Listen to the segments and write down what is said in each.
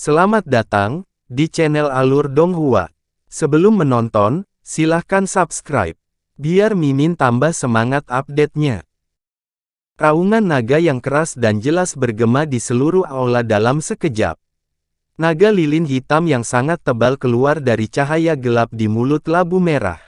Selamat datang di channel Alur Donghua. Sebelum menonton, silahkan subscribe, biar Mimin tambah semangat update-nya. Raungan naga yang keras dan jelas bergema di seluruh aula dalam sekejap. Naga lilin hitam yang sangat tebal keluar dari cahaya gelap di mulut labu merah.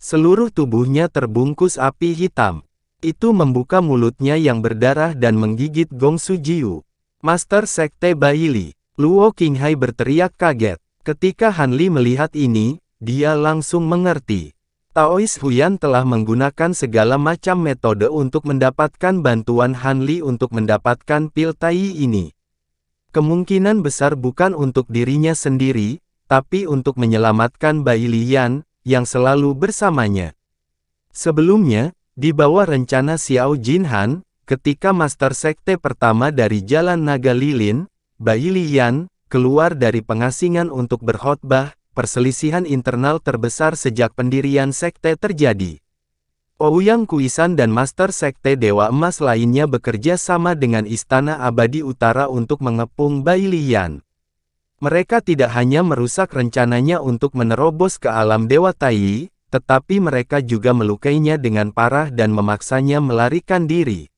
Seluruh tubuhnya terbungkus api hitam. Itu membuka mulutnya yang berdarah dan menggigit Gong Sujiu. Master Sekte Baili, Luo Qinghai berteriak kaget. Ketika Han Li melihat ini, dia langsung mengerti. Taois Huyan telah menggunakan segala macam metode untuk mendapatkan bantuan Han Li untuk mendapatkan pil Tai ini. Kemungkinan besar bukan untuk dirinya sendiri, tapi untuk menyelamatkan Bai Liyan, yang selalu bersamanya. Sebelumnya, di bawah rencana Xiao Jinhan, ketika Master Sekte pertama dari Jalan Naga Lilin, Bai Liyan, keluar dari pengasingan untuk berkhotbah, perselisihan internal terbesar sejak pendirian sekte terjadi. Ouyang Kuisan dan Master Sekte Dewa Emas lainnya bekerja sama dengan Istana Abadi Utara untuk mengepung Bai Liyan. Mereka tidak hanya merusak rencananya untuk menerobos ke alam Dewa Tai, tetapi mereka juga melukainya dengan parah dan memaksanya melarikan diri.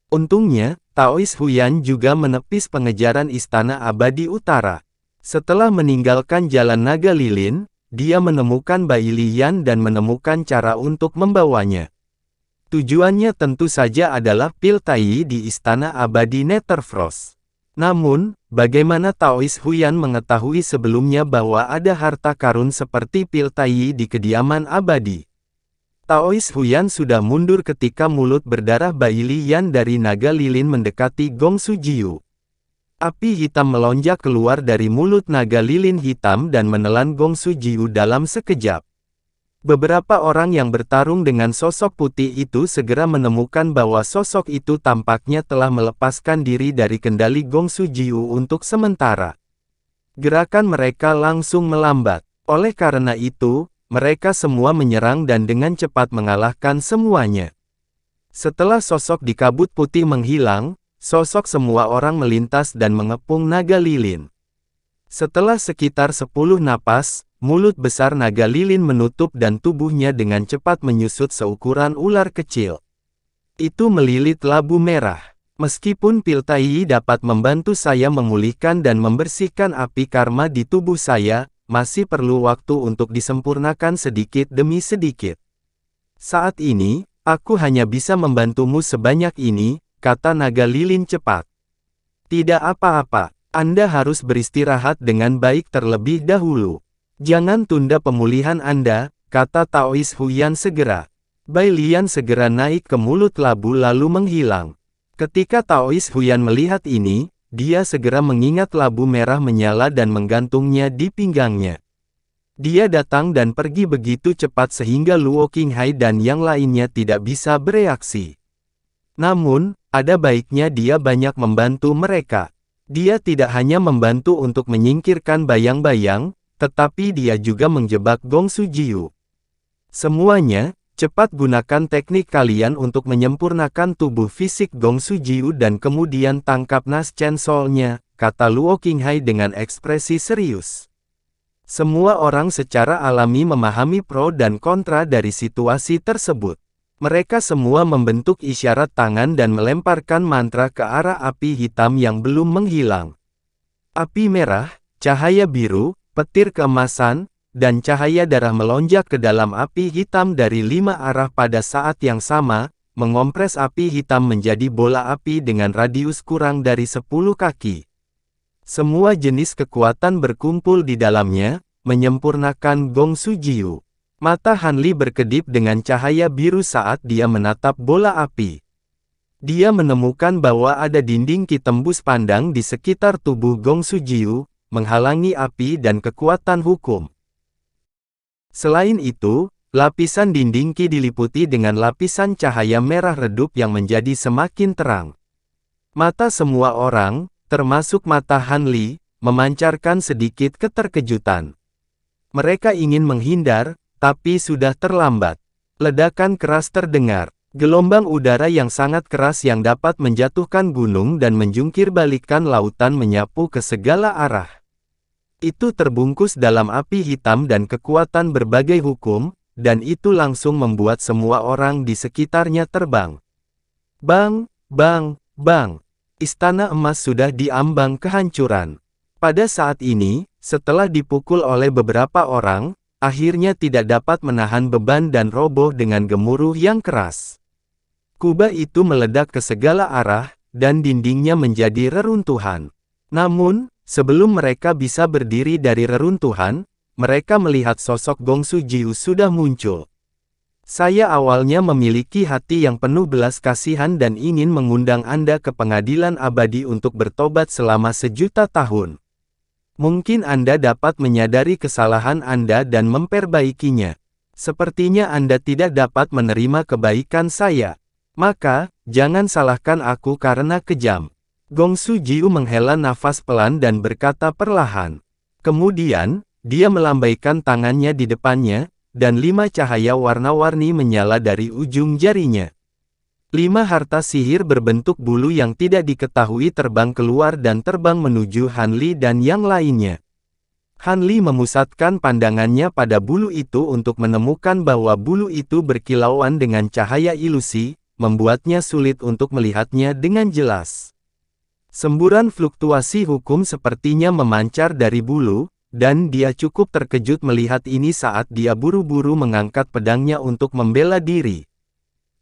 Untungnya, Taois Huyan juga menepis pengejaran Istana Abadi Utara. Setelah meninggalkan Jalan Naga Lilin, dia menemukan Bai Liyan dan menemukan cara untuk membawanya. Tujuannya tentu saja adalah pil Tai di Istana Abadi Netherfrost. Namun, bagaimana Taois Huyan mengetahui sebelumnya bahwa ada harta karun seperti pil Tai di kediaman abadi? Taois Huyan sudah mundur ketika mulut berdarah Bai Liyan dari naga lilin mendekati Gong Sujiu. Api hitam melonjak keluar dari mulut naga lilin hitam dan menelan Gong Sujiu dalam sekejap. Beberapa orang yang bertarung dengan sosok putih itu segera menemukan bahwa sosok itu tampaknya telah melepaskan diri dari kendali Gong Sujiu untuk sementara. Gerakan mereka langsung melambat. Oleh karena itu, mereka semua menyerang dan dengan cepat mengalahkan semuanya. Setelah sosok di kabut putih menghilang, sosok semua orang melintas dan mengepung naga lilin. Setelah sekitar 10 napas, mulut besar naga lilin menutup dan tubuhnya dengan cepat menyusut seukuran ular kecil. Itu melilit labu merah. Meskipun pil Tai dapat membantu saya memulihkan dan membersihkan api karma di tubuh saya, masih perlu waktu untuk disempurnakan sedikit demi sedikit. Saat ini, aku hanya bisa membantumu sebanyak ini, kata naga lilin cepat. Tidak apa-apa, Anda harus beristirahat dengan baik terlebih dahulu. Jangan tunda pemulihan Anda, kata Taois Huyan segera. Bai Liyan segera naik ke mulut labu lalu menghilang. Ketika Taois Huyan melihat ini, dia segera mengingat labu merah menyala dan menggantungnya di pinggangnya. Dia datang dan pergi begitu cepat sehingga Luo Qinghai dan yang lainnya tidak bisa bereaksi. Namun, ada baiknya dia banyak membantu mereka. Dia tidak hanya membantu untuk menyingkirkan bayang-bayang, tetapi dia juga menjebak Gong Sujiu. Semuanya, cepat gunakan teknik kalian untuk menyempurnakan tubuh fisik Gong Sujiu dan kemudian tangkap Nas Chen Soul-nya, kata Luo Qinghai dengan ekspresi serius. Semua orang secara alami memahami pro dan kontra dari situasi tersebut. Mereka semua membentuk isyarat tangan dan melemparkan mantra ke arah api hitam yang belum menghilang. Api merah, cahaya biru, petir keemasan, dan cahaya darah melonjak ke dalam api hitam dari 5 arah pada saat yang sama, mengompres api hitam menjadi bola api dengan radius kurang dari 10 kaki. Semua jenis kekuatan berkumpul di dalamnya, menyempurnakan Gong Sujiu. Mata Han Li berkedip dengan cahaya biru saat dia menatap bola api. Dia menemukan bahwa ada dinding ki tembus pandang di sekitar tubuh Gong Sujiu, menghalangi api dan kekuatan hukum. Selain itu, lapisan dinding ki diliputi dengan lapisan cahaya merah redup yang menjadi semakin terang. Mata semua orang, termasuk mata Han Li, memancarkan sedikit keterkejutan. Mereka ingin menghindar, tapi sudah terlambat. Ledakan keras terdengar. Gelombang udara yang sangat keras yang dapat menjatuhkan gunung dan menjungkirbalikkan lautan menyapu ke segala arah. Itu terbungkus dalam api hitam dan kekuatan berbagai hukum, dan itu langsung membuat semua orang di sekitarnya terbang. Bang, bang, bang. Istana emas sudah diambang kehancuran. Pada saat ini, setelah dipukul oleh beberapa orang, akhirnya tidak dapat menahan beban dan roboh dengan gemuruh yang keras. Kubah itu meledak ke segala arah, dan dindingnya menjadi reruntuhan. Namun, sebelum mereka bisa berdiri dari reruntuhan, mereka melihat sosok Gongsu Jiu sudah muncul. Saya awalnya memiliki hati yang penuh belas kasihan dan ingin mengundang Anda ke pengadilan abadi untuk bertobat selama 1.000.000 tahun. Mungkin Anda dapat menyadari kesalahan Anda dan memperbaikinya. Sepertinya Anda tidak dapat menerima kebaikan saya. Maka, jangan salahkan aku karena kejam. Gongsu Jiu menghela nafas pelan dan berkata perlahan. Kemudian, dia melambaikan tangannya di depannya, dan 5 cahaya warna-warni menyala dari ujung jarinya. 5 harta sihir berbentuk bulu yang tidak diketahui terbang keluar dan terbang menuju Han Li dan yang lainnya. Han Li memusatkan pandangannya pada bulu itu untuk menemukan bahwa bulu itu berkilauan dengan cahaya ilusi, membuatnya sulit untuk melihatnya dengan jelas. Semburan fluktuasi hukum sepertinya memancar dari bulu, dan dia cukup terkejut melihat ini saat dia buru-buru mengangkat pedangnya untuk membela diri.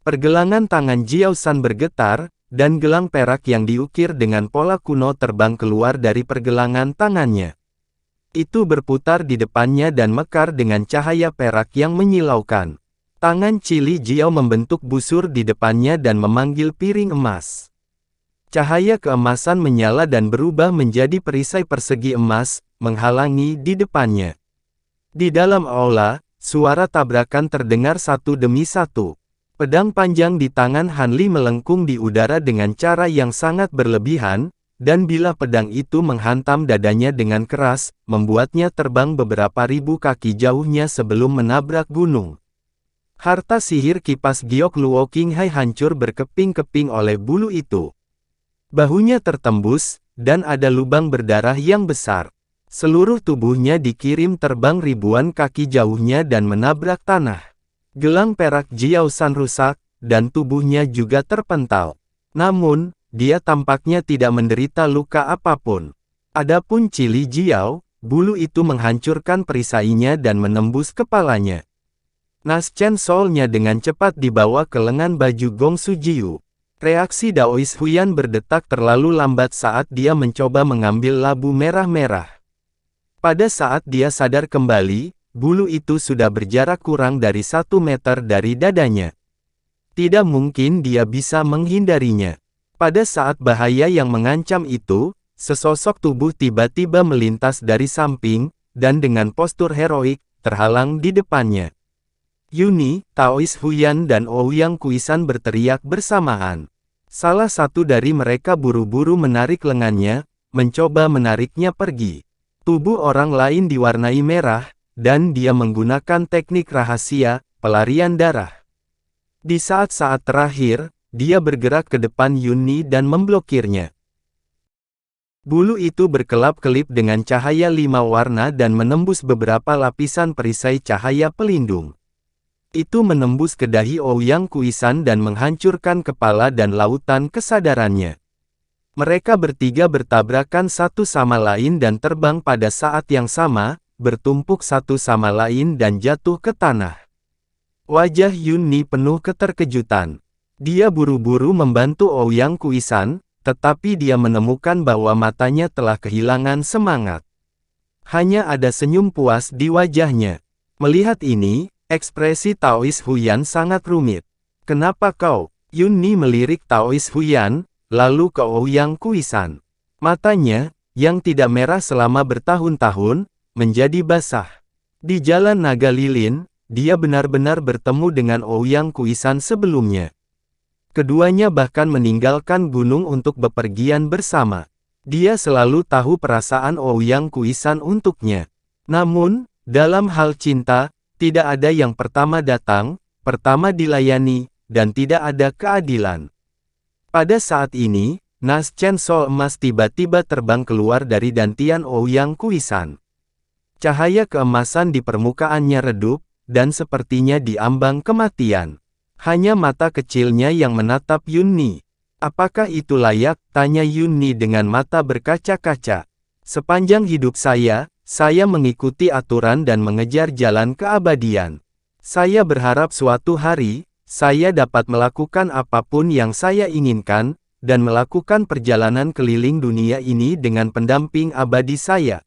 Pergelangan tangan Jiao San bergetar, dan gelang perak yang diukir dengan pola kuno terbang keluar dari pergelangan tangannya. Itu berputar di depannya dan mekar dengan cahaya perak yang menyilaukan. Tangan Cili Jiao membentuk busur di depannya dan memanggil piring emas. Cahaya keemasan menyala dan berubah menjadi perisai persegi emas, menghalangi di depannya. Di dalam aula, suara tabrakan terdengar satu demi satu. Pedang panjang di tangan Han Li melengkung di udara dengan cara yang sangat berlebihan, dan bila pedang itu menghantam dadanya dengan keras, membuatnya terbang beberapa ribu kaki jauhnya sebelum menabrak gunung. Harta sihir kipas giok Luo Qinghai hancur berkeping-keping oleh bulu itu. Bahunya tertembus, dan ada lubang berdarah yang besar. Seluruh tubuhnya dikirim terbang ribuan kaki jauhnya dan menabrak tanah. Gelang perak Jiao San rusak, dan tubuhnya juga terpental. Namun, dia tampaknya tidak menderita luka apapun. Adapun Cili Jiao, bulu itu menghancurkan perisainya dan menembus kepalanya. Naschen Soul-nya dengan cepat dibawa ke lengan baju Gongsu Jiu. Reaksi Daois Huyan berdetak terlalu lambat saat dia mencoba mengambil labu merah-merah. Pada saat dia sadar kembali, bulu itu sudah berjarak kurang dari 1 meter dari dadanya. Tidak mungkin dia bisa menghindarinya. Pada saat bahaya yang mengancam itu, sesosok tubuh tiba-tiba melintas dari samping, dan dengan postur heroik, terhalang di depannya. Yuni, Taois Huyan dan Ouyang Kuisan berteriak bersamaan. Salah satu dari mereka buru-buru menarik lengannya, mencoba menariknya pergi. Tubuh orang lain diwarnai merah, dan dia menggunakan teknik rahasia, pelarian darah. Di saat-saat terakhir, dia bergerak ke depan Yuni dan memblokirnya. Bulu itu berkelap-kelip dengan cahaya 5 warna dan menembus beberapa lapisan perisai cahaya pelindung. Itu menembus ke dahi Ouyang Kuisan dan menghancurkan kepala dan lautan kesadarannya. Mereka bertiga bertabrakan satu sama lain dan terbang pada saat yang sama, bertumpuk satu sama lain dan jatuh ke tanah. Wajah Yuni penuh keterkejutan. Dia buru-buru membantu Ouyang Kuisan, tetapi dia menemukan bahwa matanya telah kehilangan semangat. Hanya ada senyum puas di wajahnya. Melihat ini, ekspresi Taois Huyan sangat rumit. Kenapa kau? Yuni melirik Taois Huyan, lalu ke Ouyang Kuisan. Matanya, yang tidak merah selama bertahun-tahun, menjadi basah. Di Jalan Naga Lilin, dia benar-benar bertemu dengan Ouyang Kuisan sebelumnya. Keduanya bahkan meninggalkan gunung untuk bepergian bersama. Dia selalu tahu perasaan Ouyang Kuisan untuknya. Namun, dalam hal cinta, tidak ada yang pertama datang, pertama dilayani, dan tidak ada keadilan. Pada saat ini, Nas Chen Sol emas tiba-tiba terbang keluar dari dantian Ouyang Kuisan. Cahaya keemasan di permukaannya redup, dan sepertinya diambang kematian. Hanya mata kecilnya yang menatap Yunni. Apakah itu layak? Tanya Yunni dengan mata berkaca-kaca. Sepanjang hidup saya mengikuti aturan dan mengejar jalan keabadian. Saya berharap suatu hari, saya dapat melakukan apapun yang saya inginkan, dan melakukan perjalanan keliling dunia ini dengan pendamping abadi saya.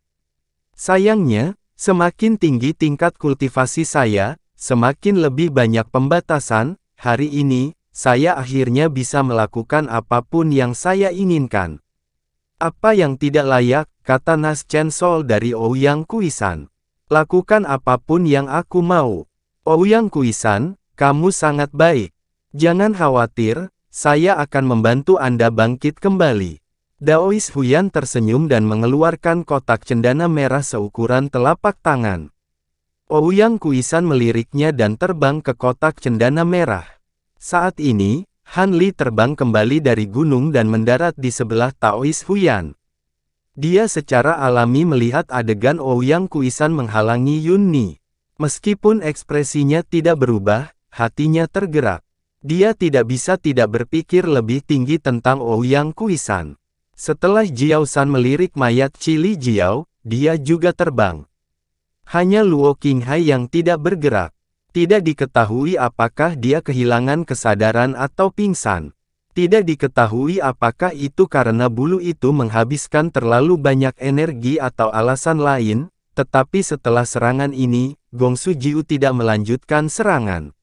Sayangnya, semakin tinggi tingkat kultivasi saya, semakin lebih banyak pembatasan. Hari ini, saya akhirnya bisa melakukan apapun yang saya inginkan. Apa yang tidak layak, kata Nas Chen Sol dari Ouyang Kuisan. Lakukan apapun yang aku mau. Ouyang Kuisan, kamu sangat baik. Jangan khawatir, saya akan membantu Anda bangkit kembali. Daois Huyan tersenyum dan mengeluarkan kotak cendana merah seukuran telapak tangan. Ouyang Kuisan meliriknya dan terbang ke kotak cendana merah. Saat ini, Han Li terbang kembali dari gunung dan mendarat di sebelah Taois Huyan. Dia secara alami melihat adegan Ouyang Kuisan menghalangi Yunni. Meskipun ekspresinya tidak berubah, hatinya tergerak. Dia tidak bisa tidak berpikir lebih tinggi tentang Ouyang Kuisan. Setelah Jiao San melirik mayat Cili Jiao, dia juga terbang. Hanya Luo Qinghai yang tidak bergerak. Tidak diketahui apakah dia kehilangan kesadaran atau pingsan. Tidak diketahui apakah itu karena bulu itu menghabiskan terlalu banyak energi atau alasan lain, tetapi setelah serangan ini, Gongsu Jiu tidak melanjutkan serangan.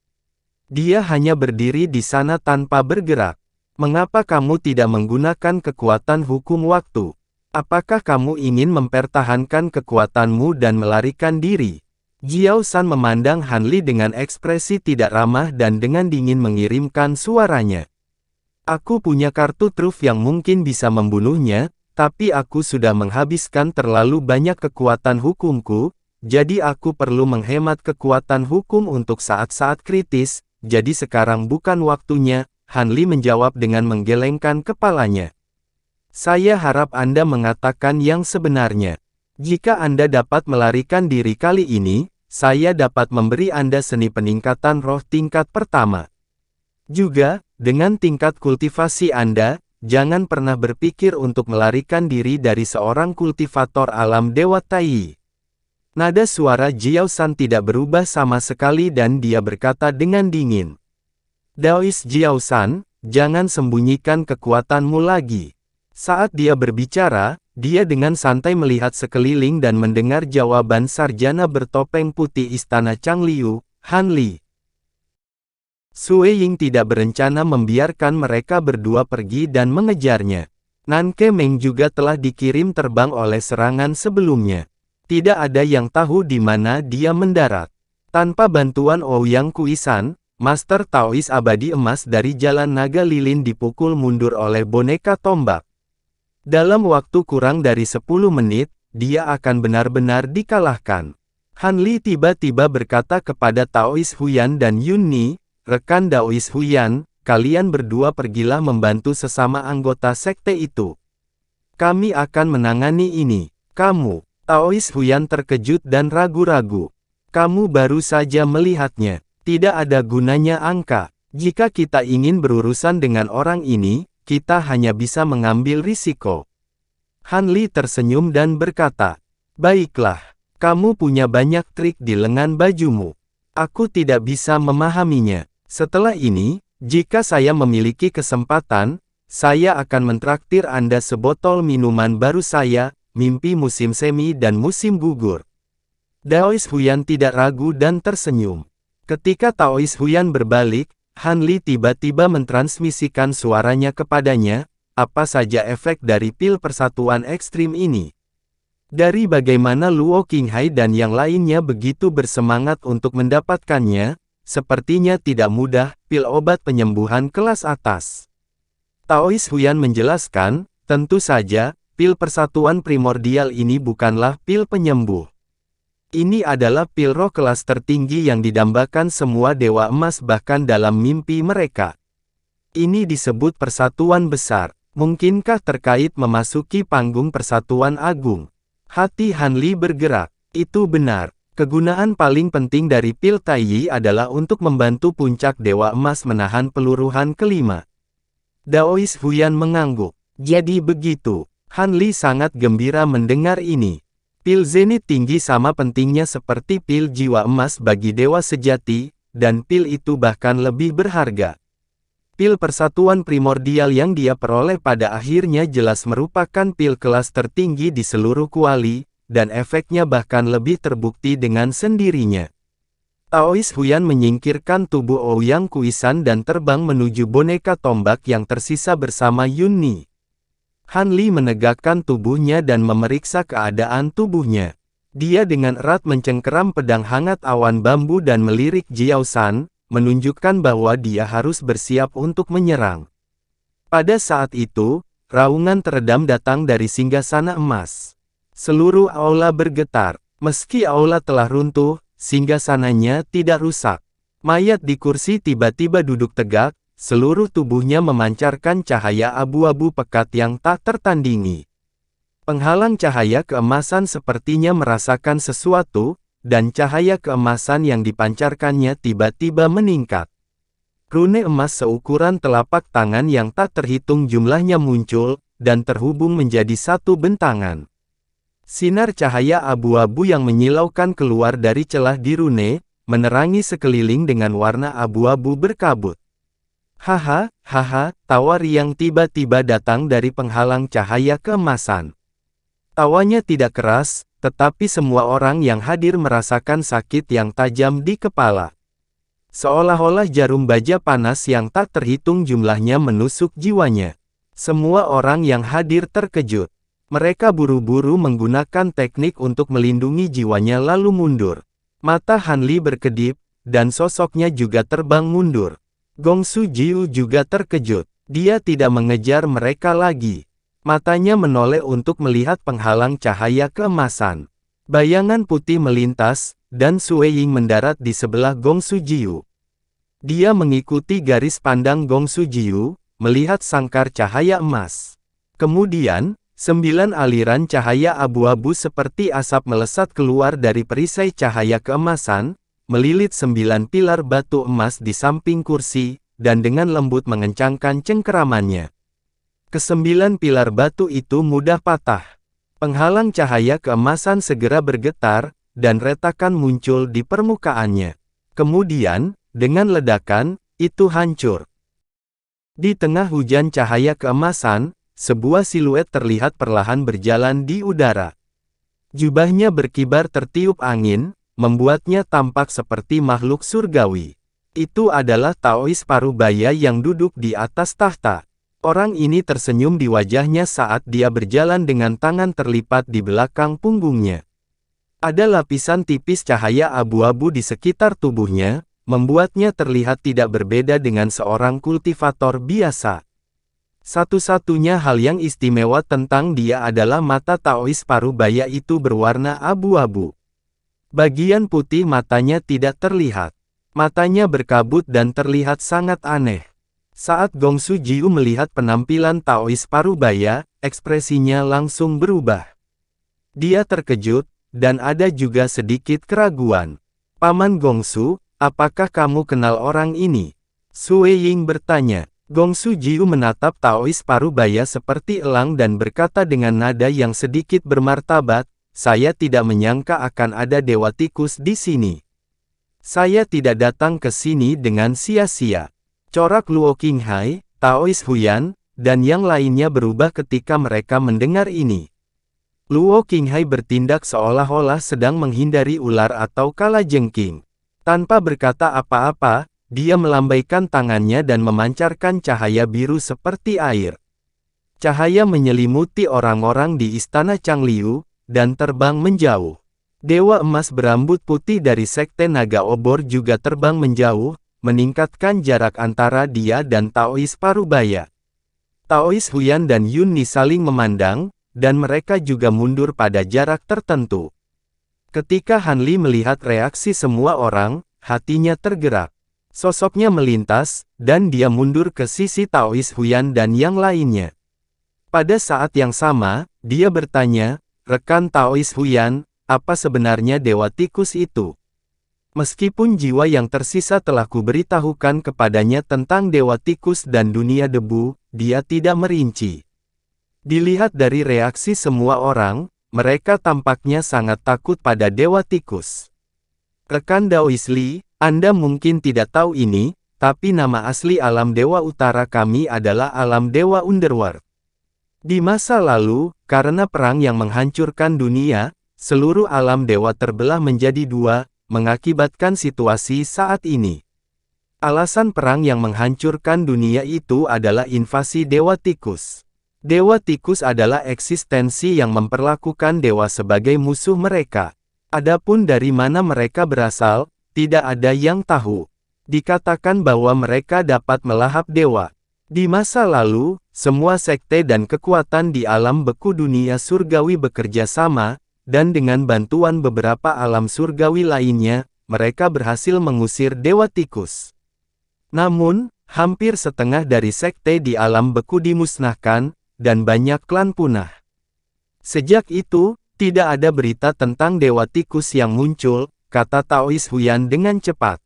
Dia hanya berdiri di sana tanpa bergerak. Mengapa kamu tidak menggunakan kekuatan hukum waktu? Apakah kamu ingin mempertahankan kekuatanmu dan melarikan diri? Jiao San memandang Han Li dengan ekspresi tidak ramah dan dengan dingin mengirimkan suaranya. Aku punya kartu truf yang mungkin bisa membunuhnya, tapi aku sudah menghabiskan terlalu banyak kekuatan hukumku, jadi aku perlu menghemat kekuatan hukum untuk saat-saat kritis, jadi sekarang bukan waktunya, Han Li menjawab dengan menggelengkan kepalanya. Saya harap Anda mengatakan yang sebenarnya. Jika Anda dapat melarikan diri kali ini, saya dapat memberi Anda seni peningkatan roh tingkat pertama. Juga, dengan tingkat kultivasi Anda, jangan pernah berpikir untuk melarikan diri dari seorang kultivator alam Dewa Tai. Nada suara Jiao San tidak berubah sama sekali dan dia berkata dengan dingin. Daois Jiao San, jangan sembunyikan kekuatanmu lagi. Saat dia berbicara, dia dengan santai melihat sekeliling dan mendengar jawaban sarjana bertopeng putih istana Changliu, Han Li. Sue Ying tidak berencana membiarkan mereka berdua pergi dan mengejarnya. Nan Kemeng juga telah dikirim terbang oleh serangan sebelumnya. Tidak ada yang tahu di mana dia mendarat. Tanpa bantuan Ouyang Kuisan, Master Taois abadi emas dari Jalan Naga Lilin dipukul mundur oleh boneka tombak. Dalam waktu kurang dari 10 menit, dia akan benar-benar dikalahkan. Han Li tiba-tiba berkata kepada Taois Huyan dan Yunni, rekan Daois Huyan, kalian berdua pergilah membantu sesama anggota sekte itu. Kami akan menangani ini. Kamu, Taois Huyan terkejut dan ragu-ragu. Kamu baru saja melihatnya. Tidak ada gunanya angka. Jika kita ingin berurusan dengan orang ini, kita hanya bisa mengambil risiko. Han Li tersenyum dan berkata, baiklah, kamu punya banyak trik di lengan bajumu. Aku tidak bisa memahaminya. Setelah ini, jika saya memiliki kesempatan, saya akan mentraktir Anda sebotol minuman baru saya, mimpi musim semi dan musim gugur. Daois Huyan tidak ragu dan tersenyum. Ketika Taois Huyan berbalik, Han Li tiba-tiba mentransmisikan suaranya kepadanya, apa saja efek dari pil persatuan ekstrim ini. Dari bagaimana Luo Qinghai dan yang lainnya begitu bersemangat untuk mendapatkannya, sepertinya tidak mudah, pil obat penyembuhan kelas atas. Taois Huyan menjelaskan, tentu saja, pil persatuan primordial ini bukanlah pil penyembuh. Ini adalah pil roh kelas tertinggi yang didambakan semua dewa emas bahkan dalam mimpi mereka. Ini disebut persatuan besar. Mungkinkah terkait memasuki panggung persatuan agung? Hati Han Li bergerak. Itu benar. Kegunaan paling penting dari pil Taiyi adalah untuk membantu puncak dewa emas menahan peluruhan kelima. Daois Huyan mengangguk. Jadi begitu. Han Li sangat gembira mendengar ini. Pil zenit tinggi sama pentingnya seperti pil jiwa emas bagi dewa sejati, dan pil itu bahkan lebih berharga. Pil persatuan primordial yang dia peroleh pada akhirnya jelas merupakan pil kelas tertinggi di seluruh kuali, dan efeknya bahkan lebih terbukti dengan sendirinya. Taois Huyan menyingkirkan tubuh Ouyang Kuisan dan terbang menuju boneka tombak yang tersisa bersama Yun Ni. Han Li menegakkan tubuhnya dan memeriksa keadaan tubuhnya. Dia dengan erat mencengkeram pedang hangat awan bambu dan melirik Jiao San, menunjukkan bahwa dia harus bersiap untuk menyerang. Pada saat itu, raungan teredam datang dari singgasana emas. Seluruh aula bergetar. Meski aula telah runtuh, singgasananya tidak rusak. Mayat di kursi tiba-tiba duduk tegak. Seluruh tubuhnya memancarkan cahaya abu-abu pekat yang tak tertandingi. Penghalang cahaya keemasan sepertinya merasakan sesuatu, dan cahaya keemasan yang dipancarkannya tiba-tiba meningkat. Rune emas seukuran telapak tangan yang tak terhitung jumlahnya muncul, dan terhubung menjadi satu bentangan. Sinar cahaya abu-abu yang menyilaukan keluar dari celah di rune, menerangi sekeliling dengan warna abu-abu berkabut. Haha, tawa riang tiba-tiba datang dari penghalang cahaya keemasan. Tawanya tidak keras, tetapi semua orang yang hadir merasakan sakit yang tajam di kepala. Seolah-olah jarum baja panas yang tak terhitung jumlahnya menusuk jiwanya. Semua orang yang hadir terkejut. Mereka buru-buru menggunakan teknik untuk melindungi jiwanya lalu mundur. Mata Han Li berkedip, dan sosoknya juga terbang mundur. Gongsu Jiu juga terkejut. Dia tidak mengejar mereka lagi. Matanya menoleh untuk melihat penghalang cahaya keemasan. Bayangan putih melintas, dan Sue Ying mendarat di sebelah Gongsu Jiu. Dia mengikuti garis pandang Gongsu Jiu, melihat sangkar cahaya emas. Kemudian, 9 aliran cahaya abu-abu seperti asap melesat keluar dari perisai cahaya keemasan, melilit 9 pilar batu emas di samping kursi, dan dengan lembut mengencangkan cengkeramannya. Kesembilan pilar batu itu mudah patah. Penghalang cahaya keemasan segera bergetar, dan retakan muncul di permukaannya. Kemudian, dengan ledakan, itu hancur. Di tengah hujan cahaya keemasan, sebuah siluet terlihat perlahan berjalan di udara. Jubahnya berkibar tertiup angin, membuatnya tampak seperti makhluk surgawi. Itu adalah Taois Parubaya yang duduk di atas tahta. Orang ini tersenyum di wajahnya saat dia berjalan dengan tangan terlipat di belakang punggungnya. Ada lapisan tipis cahaya abu-abu di sekitar tubuhnya, membuatnya terlihat tidak berbeda dengan seorang kultivator biasa. Satu-satunya hal yang istimewa tentang dia adalah mata Taois Parubaya itu berwarna abu-abu. Bagian putih matanya tidak terlihat. Matanya berkabut dan terlihat sangat aneh. Saat Gongsu Jiu melihat penampilan Taois Parubaya, ekspresinya langsung berubah. Dia terkejut, dan ada juga sedikit keraguan. Paman Gongsu, apakah kamu kenal orang ini? Sue Ying bertanya. Gongsu Jiu menatap Taois Parubaya seperti elang dan berkata dengan nada yang sedikit bermartabat, saya tidak menyangka akan ada dewa tikus di sini. Saya tidak datang ke sini dengan sia-sia. Corak Luo Qinghai, Taois Huyan, dan yang lainnya berubah ketika mereka mendengar ini. Luo Qinghai bertindak seolah-olah sedang menghindari ular atau kalajengking. Tanpa berkata apa-apa, dia melambaikan tangannya dan memancarkan cahaya biru seperti air. Cahaya menyelimuti orang-orang di istana Changliu, dan terbang menjauh. Dewa emas berambut putih dari Sekte Naga Obor juga terbang menjauh, meningkatkan jarak antara dia dan Taois Parubaya. Taois Huyan dan Yun Ni saling memandang, dan mereka juga mundur pada jarak tertentu. Ketika Han Li melihat reaksi semua orang, hatinya tergerak. Sosoknya melintas, dan dia mundur ke sisi Taois Huyan dan yang lainnya. Pada saat yang sama, dia bertanya, "Rekan Taois Huyan, apa sebenarnya Dewa Tikus itu?" Meskipun jiwa yang tersisa telah kuberitahukan kepadanya tentang Dewa Tikus dan dunia debu, dia tidak merinci. Dilihat dari reaksi semua orang, mereka tampaknya sangat takut pada Dewa Tikus. Rekan Daois Li, Anda mungkin tidak tahu ini, tapi nama asli alam Dewa Utara kami adalah alam Dewa Underworld. Di masa lalu, karena perang yang menghancurkan dunia, seluruh alam dewa terbelah menjadi dua, mengakibatkan situasi saat ini. Alasan perang yang menghancurkan dunia itu adalah invasi Dewa Tikus. Dewa Tikus adalah eksistensi yang memperlakukan dewa sebagai musuh mereka. Adapun dari mana mereka berasal, tidak ada yang tahu. Dikatakan bahwa mereka dapat melahap dewa. Di masa lalu, semua sekte dan kekuatan di alam beku dunia surgawi bekerja sama, dan dengan bantuan beberapa alam surgawi lainnya, mereka berhasil mengusir Dewa Tikus. Namun, hampir setengah dari sekte di alam beku dimusnahkan, dan banyak klan punah. Sejak itu, tidak ada berita tentang Dewa Tikus yang muncul, kata Taois Huyan dengan cepat.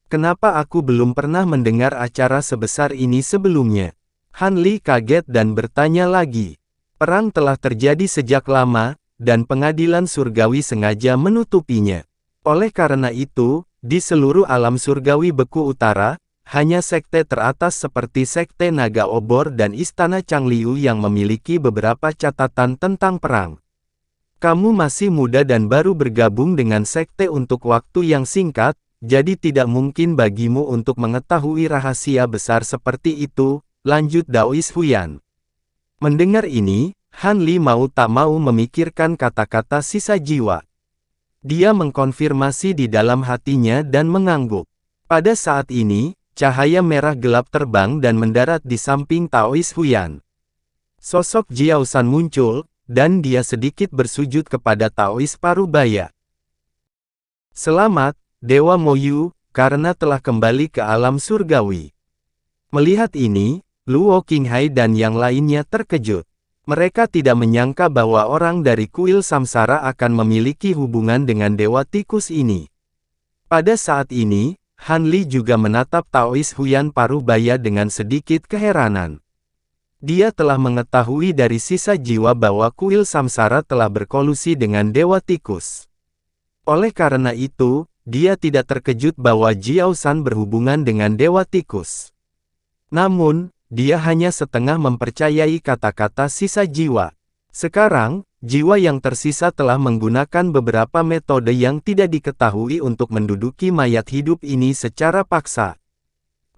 Kenapa aku belum pernah mendengar acara sebesar ini sebelumnya? Han Li kaget dan bertanya lagi. Perang telah terjadi sejak lama, dan pengadilan surgawi sengaja menutupinya. Oleh karena itu, di seluruh alam surgawi beku utara, hanya sekte teratas seperti sekte Naga Obor dan Istana Changliu yang memiliki beberapa catatan tentang perang. Kamu masih muda dan baru bergabung dengan sekte untuk waktu yang singkat, jadi tidak mungkin bagimu untuk mengetahui rahasia besar seperti itu, lanjut Daois Huyan. Mendengar ini, Han Li mau tak mau memikirkan kata-kata sisa jiwa. Dia mengkonfirmasi di dalam hatinya dan mengangguk. Pada saat ini, cahaya merah gelap terbang dan mendarat di samping Taois Huyan. Sosok Jiao San muncul, dan dia sedikit bersujud kepada Taois Parubaya. Selamat, Dewa Moyu, karena telah kembali ke alam surgawi. Melihat ini, Luo Qinghai dan yang lainnya terkejut. Mereka tidak menyangka bahwa orang dari kuil samsara akan memiliki hubungan dengan Dewa Tikus ini. Pada saat ini, Han Li juga menatap Taois Huyan Parubaya dengan sedikit keheranan. Dia telah mengetahui dari sisa jiwa bahwa kuil samsara telah berkolusi dengan Dewa Tikus. Oleh karena itu, dia tidak terkejut bahwa Jiao San berhubungan dengan Dewa Tikus. Namun, dia hanya setengah mempercayai kata-kata sisa jiwa. Sekarang, jiwa yang tersisa telah menggunakan beberapa metode yang tidak diketahui untuk menduduki mayat hidup ini secara paksa.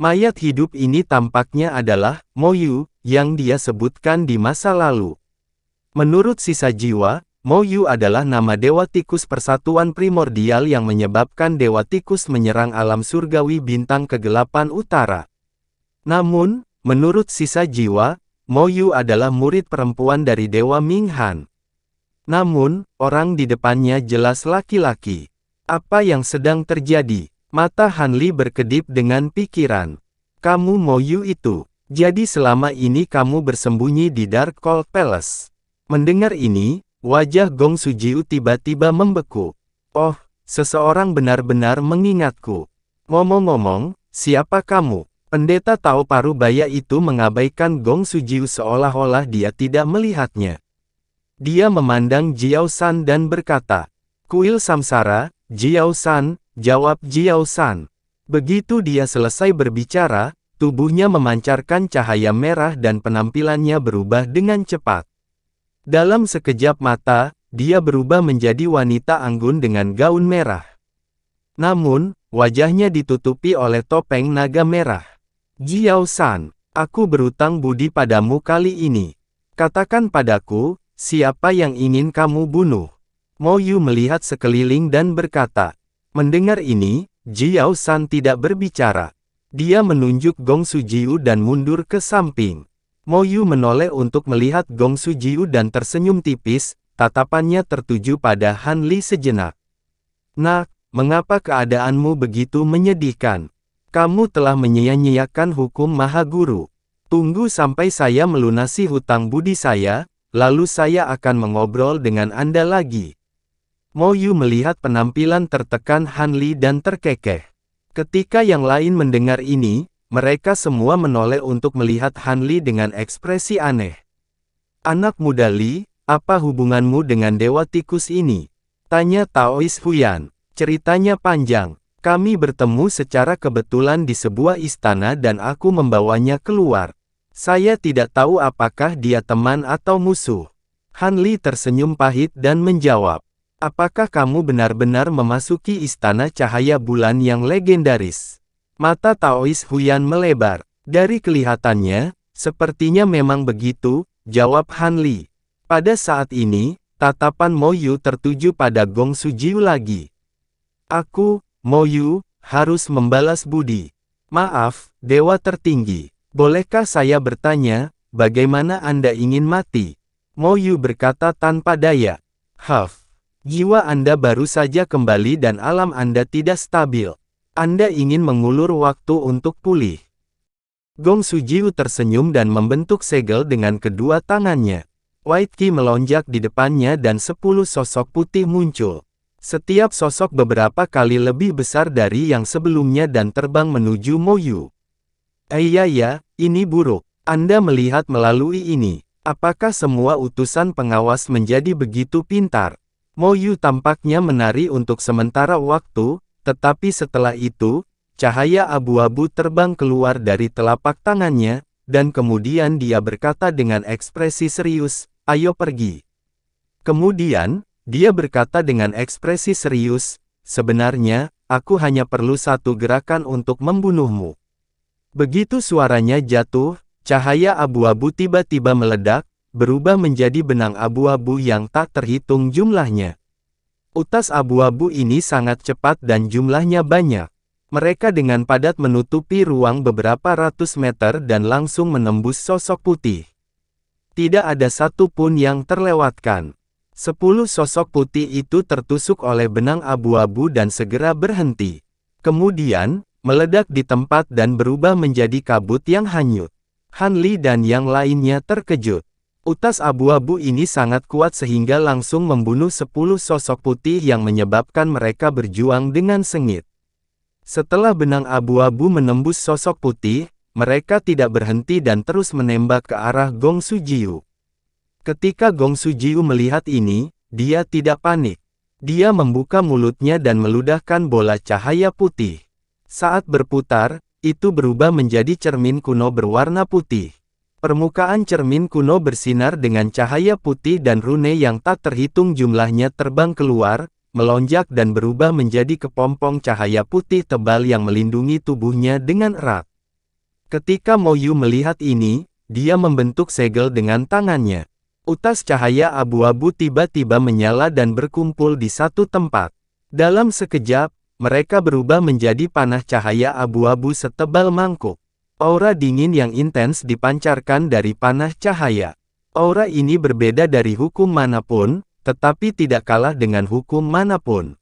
Mayat hidup ini tampaknya adalah Moyu, yang dia sebutkan di masa lalu. Menurut sisa jiwa, Moyu adalah nama Dewa Tikus persatuan primordial yang menyebabkan Dewa Tikus menyerang alam surgawi bintang kegelapan utara. Namun, menurut sisa jiwa, Moyu adalah murid perempuan dari Dewa Minghan. Namun, orang di depannya jelas laki-laki. Apa yang sedang terjadi? Mata Han Li berkedip dengan pikiran. Kamu Moyu itu. Jadi selama ini kamu bersembunyi di Dark Cold Palace. Mendengar ini, wajah Gong Sujiu tiba-tiba membeku. Oh, seseorang benar-benar mengingatku. Ngomong-ngomong, siapa kamu? Pendeta Tao Parubaya itu mengabaikan Gong Sujiu seolah-olah dia tidak melihatnya. Dia memandang Jiao San dan berkata, "Kuil Samsara, Jiao San," jawab Jiao San. Begitu dia selesai berbicara, tubuhnya memancarkan cahaya merah dan penampilannya berubah dengan cepat. Dalam sekejap mata, dia berubah menjadi wanita anggun dengan gaun merah. Namun, wajahnya ditutupi oleh topeng naga merah. Jiao San, aku berutang budi padamu kali ini. Katakan padaku, siapa yang ingin kamu bunuh? Moyu melihat sekeliling dan berkata. Mendengar ini, Jiao San tidak berbicara. Dia menunjuk Gong Sujiu dan mundur ke samping. Moyu menoleh untuk melihat Gong Sujiu dan tersenyum tipis, tatapannya tertuju pada Han Li sejenak. Nak, mengapa keadaanmu begitu menyedihkan? Kamu telah menyia-nyiakan hukum Maha Guru. Tunggu sampai saya melunasi hutang budi saya, lalu saya akan mengobrol dengan Anda lagi. Mo Yu melihat penampilan tertekan Han Li dan terkekeh. Ketika yang lain mendengar ini, mereka semua menoleh untuk melihat Han Li dengan ekspresi aneh. Anak muda Li, apa hubunganmu dengan Dewa Tikus ini? Tanya Taois Huyan. Ceritanya panjang. Kami bertemu secara kebetulan di sebuah istana dan aku membawanya keluar. Saya tidak tahu apakah dia teman atau musuh. Han Li tersenyum pahit dan menjawab. Apakah kamu benar-benar memasuki istana cahaya bulan yang legendaris? Mata Taois Huyan melebar. Dari kelihatannya, sepertinya memang begitu, jawab Han Li. Pada saat ini, tatapan Mo Yu tertuju pada Gong Sujiu lagi. Aku, Mo Yu, harus membalas budi. Maaf, Dewa Tertinggi. Bolehkah saya bertanya, bagaimana Anda ingin mati? Mo Yu berkata tanpa daya. Huff. Jiwa Anda baru saja kembali dan alam Anda tidak stabil. Anda ingin mengulur waktu untuk pulih. Gong Sujiu tersenyum dan membentuk segel dengan kedua tangannya. White Qi melonjak di depannya dan 10 sosok putih muncul. Setiap sosok beberapa kali lebih besar dari yang sebelumnya dan terbang menuju Mo Yu. Ya, ini buruk. Anda melihat melalui ini. Apakah semua utusan pengawas menjadi begitu pintar? Mo Yu tampaknya menari untuk sementara waktu, tetapi setelah itu, cahaya abu-abu terbang keluar dari telapak tangannya, dan kemudian dia berkata dengan ekspresi serius, "Ayo pergi." Kemudian, dia berkata dengan ekspresi serius, "Sebenarnya, aku hanya perlu satu gerakan untuk membunuhmu." Begitu suaranya jatuh, cahaya abu-abu tiba-tiba meledak, berubah menjadi benang abu-abu yang tak terhitung jumlahnya. Utas abu-abu ini sangat cepat dan jumlahnya banyak. Mereka dengan padat menutupi ruang beberapa ratus meter dan langsung menembus sosok putih. Tidak ada satu pun yang terlewatkan. 10 sosok putih itu tertusuk oleh benang abu-abu dan segera berhenti. Kemudian, meledak di tempat dan berubah menjadi kabut yang hanyut. Han Li dan yang lainnya terkejut. Utas abu-abu ini sangat kuat sehingga langsung membunuh 10 sosok putih yang menyebabkan mereka berjuang dengan sengit. Setelah benang abu-abu menembus sosok putih, mereka tidak berhenti dan terus menembak ke arah Gong Sujiu. Ketika Gong Sujiu melihat ini, dia tidak panik. Dia membuka mulutnya dan meludahkan bola cahaya putih. Saat berputar, itu berubah menjadi cermin kuno berwarna putih. Permukaan cermin kuno bersinar dengan cahaya putih dan rune yang tak terhitung jumlahnya terbang keluar, melonjak dan berubah menjadi kepompong cahaya putih tebal yang melindungi tubuhnya dengan erat. Ketika Mo Yu melihat ini, dia membentuk segel dengan tangannya. Utas cahaya abu-abu tiba-tiba menyala dan berkumpul di satu tempat. Dalam sekejap, mereka berubah menjadi panah cahaya abu-abu setebal mangkuk. Aura dingin yang intens dipancarkan dari panah cahaya. Aura ini berbeda dari hukum manapun, tetapi tidak kalah dengan hukum manapun.